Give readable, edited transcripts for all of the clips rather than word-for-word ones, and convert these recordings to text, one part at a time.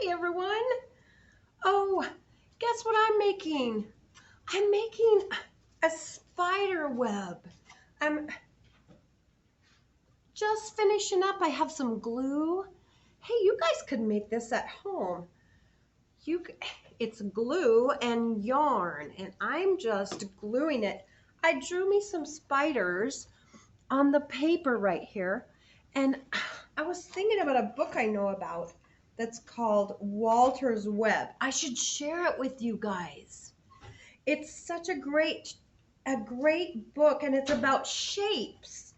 Hi everyone. Oh, guess what I'm making? I'm making a spider web. I'm just finishing up. I have some glue. Hey, you guys could make this at home. It's glue and yarn, and I'm just gluing it. I drew me some spiders on the paper right here, and I was thinking about a book I know about that's called Walter's Web. I should share it with you guys. It's such a great book, and it's about shapes.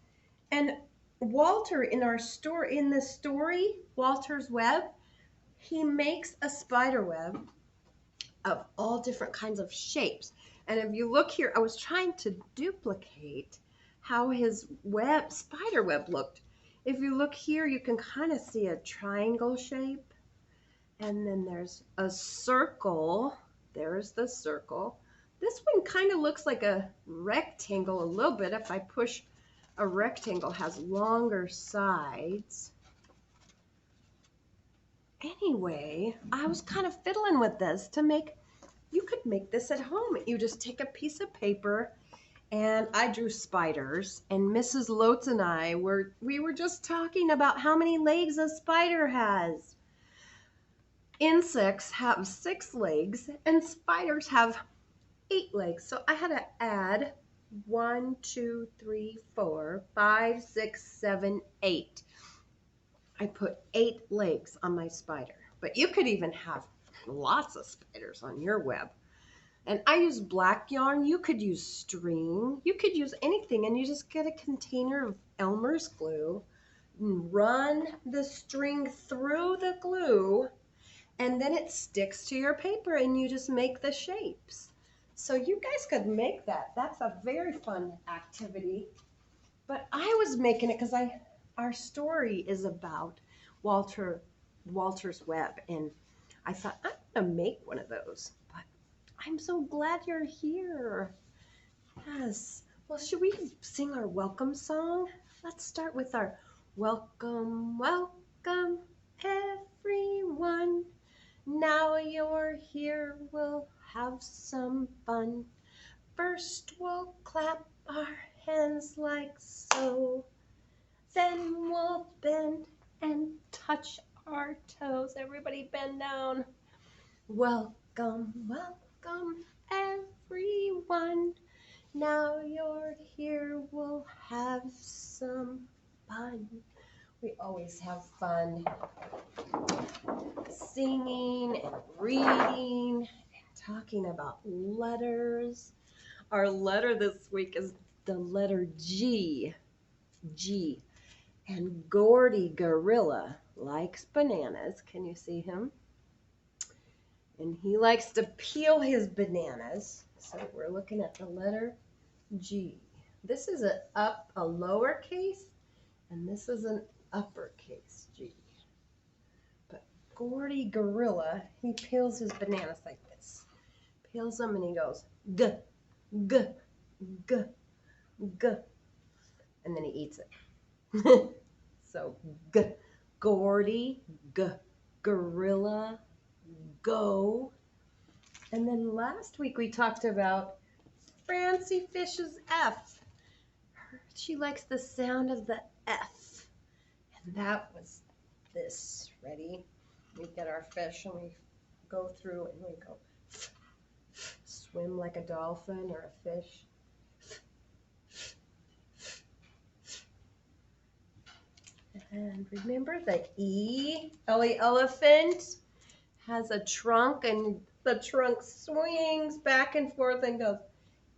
And Walter in the story, Walter's Web, he makes a spider web of all different kinds of shapes. And if you look here, I was trying to duplicate how his spider web looked. If you look here, you can kind of see a triangle shape. And then there's a circle. There's the circle. This one kind of looks like a rectangle a little bit. If I push a rectangle, has longer sides. Anyway, I was kind of fiddling with this to make, you could make this at home. You just take a piece of paper, and I drew spiders, and Mrs. Lotes and I we were just talking about how many legs a spider has. Insects have 6 legs, and spiders have 8 legs. So I had to add 1, 2, 3, 4, 5, 6, 7, 8. I put 8 legs on my spider, but you could even have lots of spiders on your web. And I use black yarn. You could use string. You could use anything, and you just get a container of Elmer's glue, and run the string through the glue, and then it sticks to your paper, and you just make the shapes. So you guys could make that. That's a very fun activity. But I was making it because our story is about Walter's Web, and I thought I'm gonna make one of those. But I'm so glad you're here. Yes. Well, should we sing our welcome song? Let's start with our welcome, welcome, everyone. Now you're here, we'll have some fun. First we'll clap our hands like so. Then we'll bend and touch our toes. Everybody bend down. Welcome, welcome, everyone. Now you're here, we'll have some fun. We always have fun singing and reading and talking about letters. Our letter this week is the letter G. G. And Gordy Gorilla likes bananas. Can you see him? And he likes to peel his bananas. So we're looking at the letter G. This is a lowercase, and this is an uppercase G. But Gordy Gorilla, he peels his bananas like this. Peels them and he goes, g, g, g, g. And then he eats it. So, Gordy, Gorilla, go. And then last week we talked about Francie Fish's F. She likes the sound of the F. And that was this. Ready? We get our fish and we go through and we go swim like a dolphin or a fish. And remember the E, elephant, has a trunk, and the trunk swings back and forth and goes,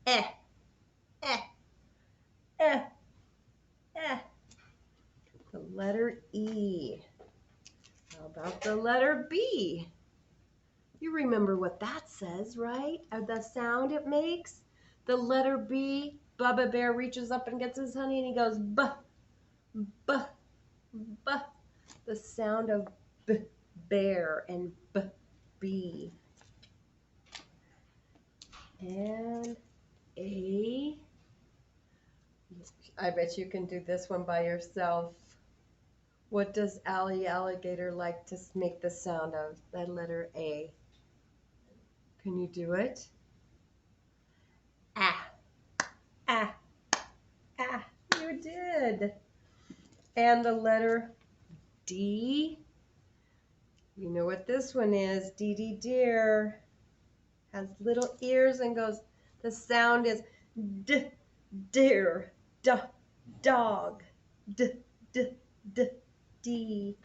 eh, eh, eh, eh. The letter E. How about the letter B? You remember what that says, right? The sound it makes. The letter B, Bubba Bear reaches up and gets his honey and he goes, buh, buh, buh. The sound of B, bear, and B, bee. And A. I bet you can do this one by yourself. What does alligator like to make the sound of? The letter A. Can you do it? Ah, ah, ah, you did. And the letter D. You know what this one is. D, deer. Has little ears and goes, the sound is D, deer, D, dog, D, D, D, D.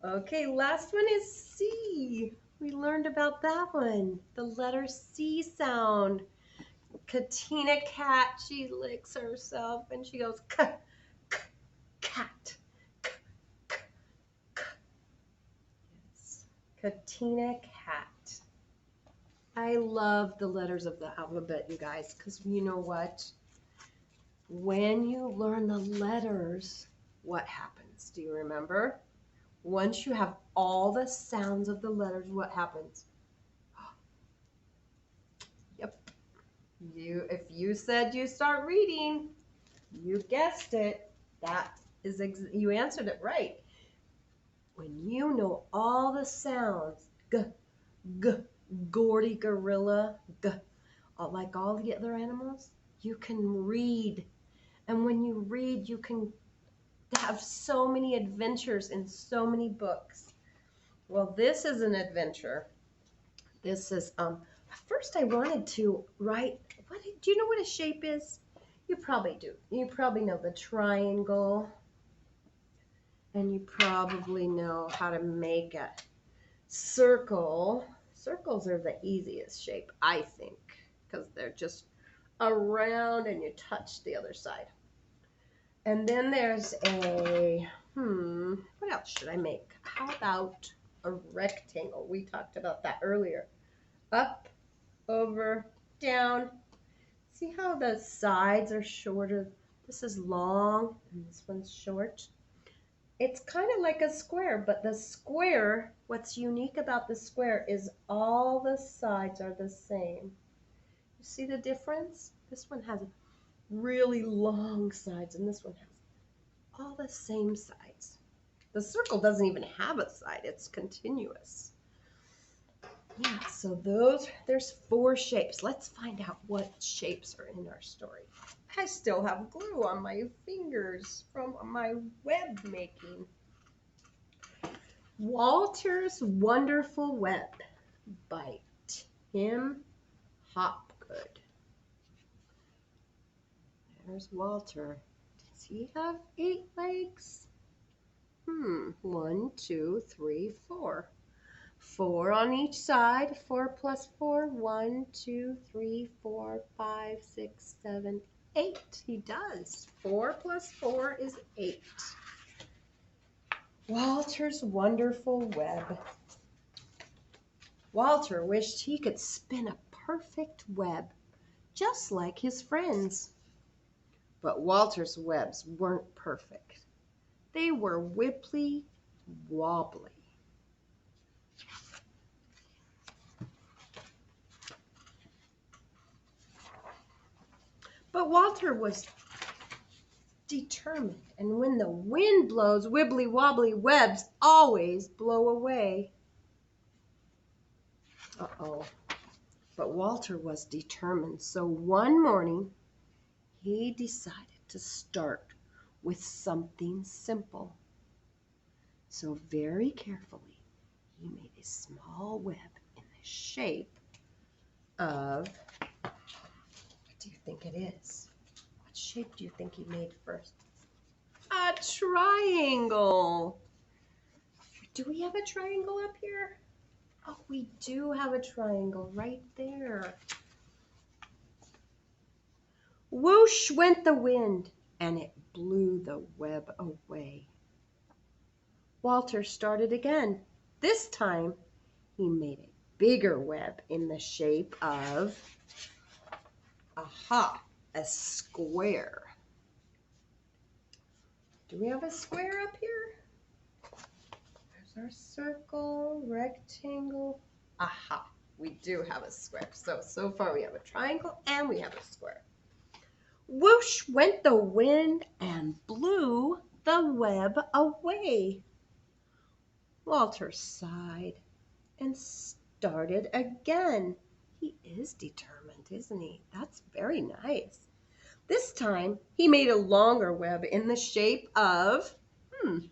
Okay, last one is C. We learned about that one. The letter C sound. Katina cat, she licks herself and she goes k, k, cat, k, k, k. Yes. Katina cat. I love the letters of the alphabet, you guys, because you know what? When you learn the letters, what happens? Do you remember? Once you have all the sounds of the letters, what happens? Yep. If you said you start reading, you guessed it. You answered it right. When you know all the sounds, g, g, Gordy gorilla, g, like all the other animals, you can read. And when you read, you can have so many adventures in so many books. Well, this is an adventure. This is, first I wanted to write, do you know what a shape is? You probably do. You probably know the triangle. And you probably know how to make a circle. Circles are the easiest shape, I think, because they're just around and you touch the other side. And then there's a, what else should I make? How about a rectangle? We talked about that earlier. Up, over, down. See how the sides are shorter? This is long and this one's short. It's kind of like a square, but the square, what's unique about the square is all the sides are the same. You see the difference? This one has really long sides and this one has all the same sides. The circle doesn't even have a side, it's continuous. Yeah, so there's 4 shapes. Let's find out what shapes are in our story. I still have glue on my fingers from my web making. Walter's Wonderful Web by Tim Hopgood. There's Walter. Does he have 8 legs? 1, 2, 3, 4. 4 on each side. 4 plus 4. 1, 2, 3, 4, 5, 6, 7, 8. He does. 4 plus 4 is 8. Walter's Wonderful Web. Walter wished he could spin a perfect web, just like his friends. But Walter's webs weren't perfect. They were wibbly wobbly. But Walter was determined, and when the wind blows, wibbly wobbly webs always blow away. Uh-oh. But Walter was determined, so one morning he decided to start with something simple. So very carefully, he made a small web in the shape of, what do you think it is? What shape do you think he made first? A triangle. Do we have a triangle up here? Oh, we do have a triangle right there. Whoosh went the wind, and it blew the web away. Walter started again. This time, he made a bigger web in the shape of, a square. Do we have a square up here? There's our circle, rectangle. We do have a square. So far we have a triangle and we have a square. Whoosh went the wind and blew the web away. Walter sighed and started again. He is determined, isn't he? That's very nice. This time, he made a longer web in the shape of, wonder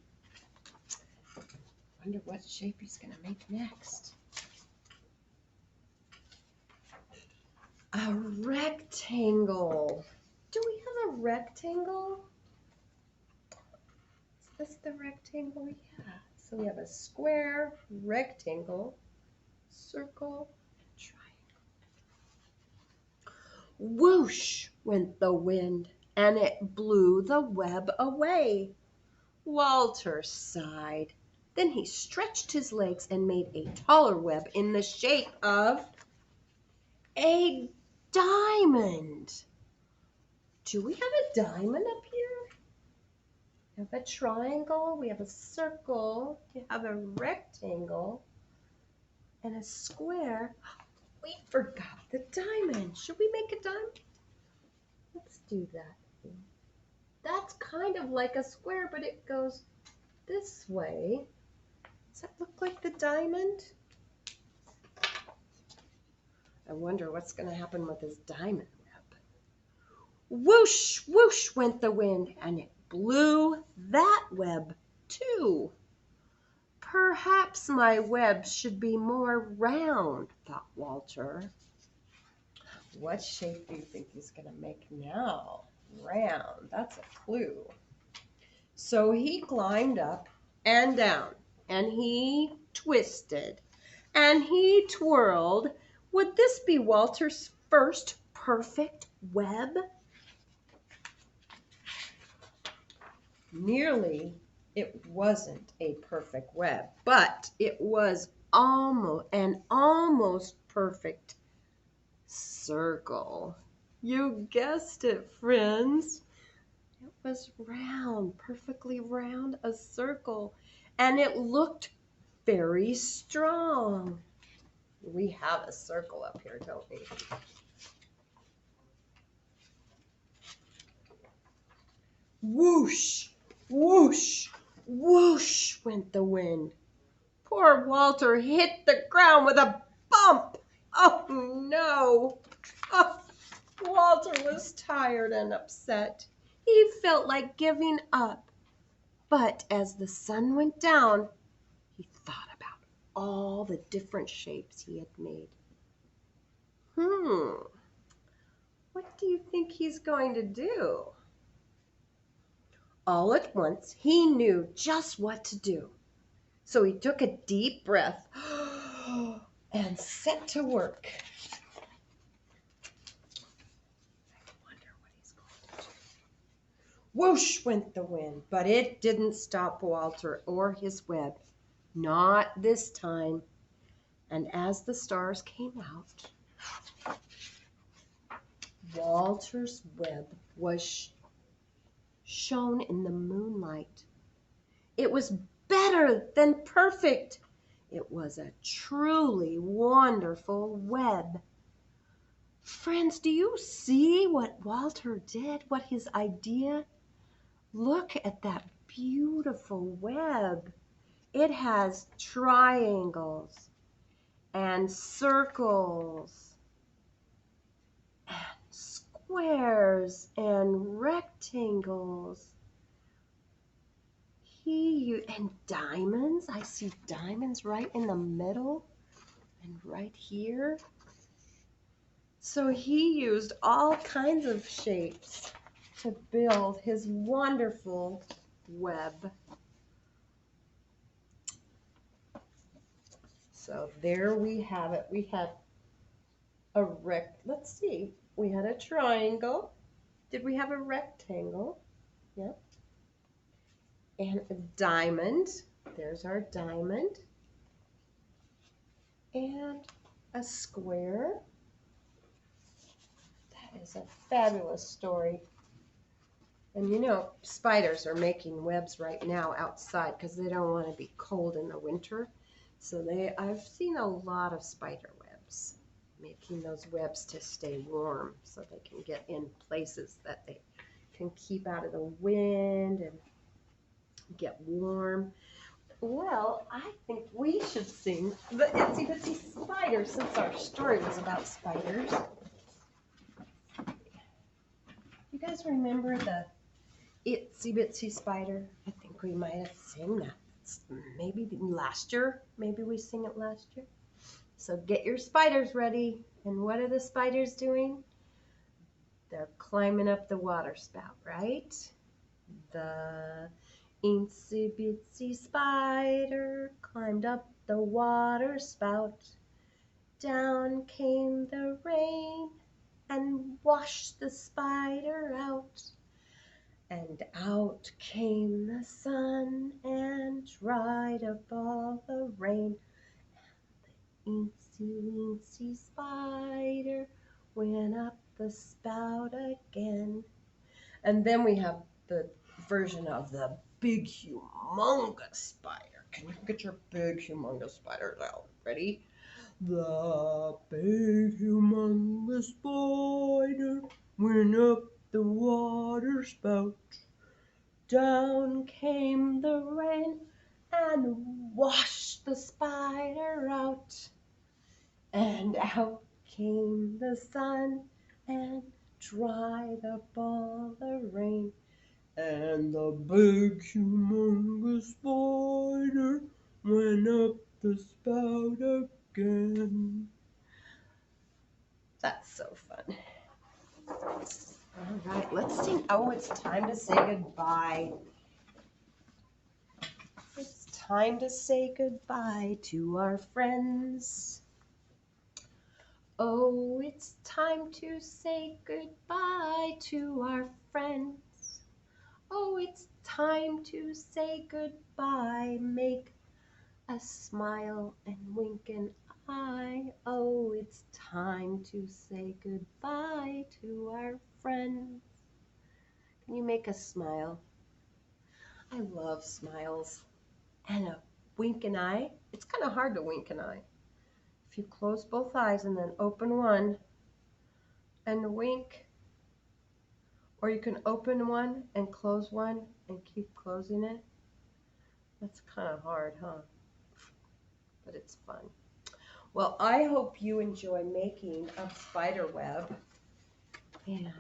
what shape he's going to make next. A rectangle. Do we have a rectangle? Is this the rectangle? Yeah. So we have a square, rectangle, circle, triangle. Whoosh went the wind, and it blew the web away. Walter sighed. Then he stretched his legs and made a taller web in the shape of a diamond. Do we have a diamond up here? We have a triangle, we have a circle, we have a rectangle, and a square. We forgot the diamond. Should we make a diamond? Let's do that. That's kind of like a square, but it goes this way. Does that look like the diamond? I wonder what's going to happen with this diamond web. Whoosh, whoosh went the wind, and it blew that web too. Perhaps my web should be more round, thought Walter. What shape do you think he's going to make now? Round, that's a clue. So he climbed up and down, and he twisted, and he twirled. Would this be Walter's first perfect web? Nearly, it wasn't a perfect web, but it was almost perfect circle. You guessed it, friends. It was round, perfectly round, a circle, and it looked very strong. We have a circle up here, don't we? Whoosh, whoosh, whoosh went the wind. Poor Walter hit the ground with a bump. Oh no! Oh, Walter was tired and upset. He felt like giving up. But as the sun went down, he thought about all the different shapes he had made. What do you think he's going to do? All at once, he knew just what to do. So he took a deep breath and set to work. I wonder what he's going to do. Whoosh went the wind, but it didn't stop Walter or his web. Not this time. And as the stars came out, Walter's web was shone in the moonlight. It was better than perfect. It was a truly wonderful web. Friends, do you see what Walter did? What his idea? Look at that beautiful web. It has triangles and circles and squares and rectangles. And diamonds. I see diamonds right in the middle and right here. So he used all kinds of shapes to build his wonderful web. So there we have it. We had a let's see. We had a triangle. Did we have a rectangle? Yep. And a diamond. There's our diamond. And a square. That is a fabulous story. And you know, spiders are making webs right now outside because they don't want to be cold in the winter. So I've seen a lot of spider webs making those webs to stay warm so they can get in places that they can keep out of the wind and get warm. Well, I think we should sing the Itsy Bitsy Spider since our story was about spiders. You guys remember the Itsy Bitsy Spider? I think we might have sung that maybe last year. Maybe we sing it last year. So get your spiders ready. And what are the spiders doing? They're climbing up the water spout, right? The Itsy Bitsy Spider climbed up the water spout. Down came the rain and washed the spider out. And out came the sun and dried up all the rain. And the Itsy Spider went up the spout again. And then we have the version of the big humongous spider. Can you get your big humongous spiders out? Ready? The big humongous spider went up the water spout. Down came the rain and washed the spider out. And out came the sun and dried up all the rain. And the big humongous spider went up the spout again. That's so fun. All right, let's sing. Oh, it's time to say goodbye. It's time to say goodbye to our friends. Oh, it's time to say goodbye to our friends. Oh, it's time to say goodbye. Make a smile and wink an eye. Oh, it's time to say goodbye to our friends. Can you make a smile? I love smiles. And a wink an eye. It's kind of hard to wink an eye. If you close both eyes and then open one and wink, or you can open one and close one and keep closing it. That's kind of hard, huh? But it's fun. Well, I hope you enjoy making a spider web. And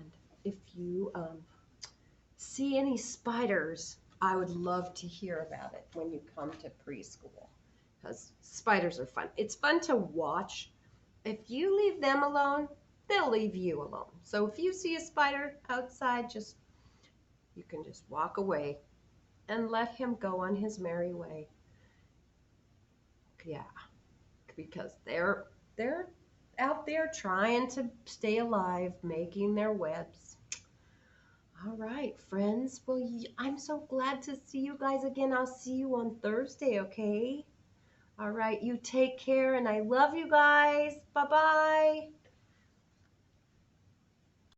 if you see any spiders, I would love to hear about it when you come to preschool, because spiders are fun. It's fun to watch. If you leave them alone, they'll leave you alone. So if you see a spider outside, you can just walk away and let him go on his merry way. Yeah, because they're out there trying to stay alive, making their webs. All right, friends. Well, I'm so glad to see you guys again. I'll see you on Thursday, okay? All right, you take care, and I love you guys. Bye-bye.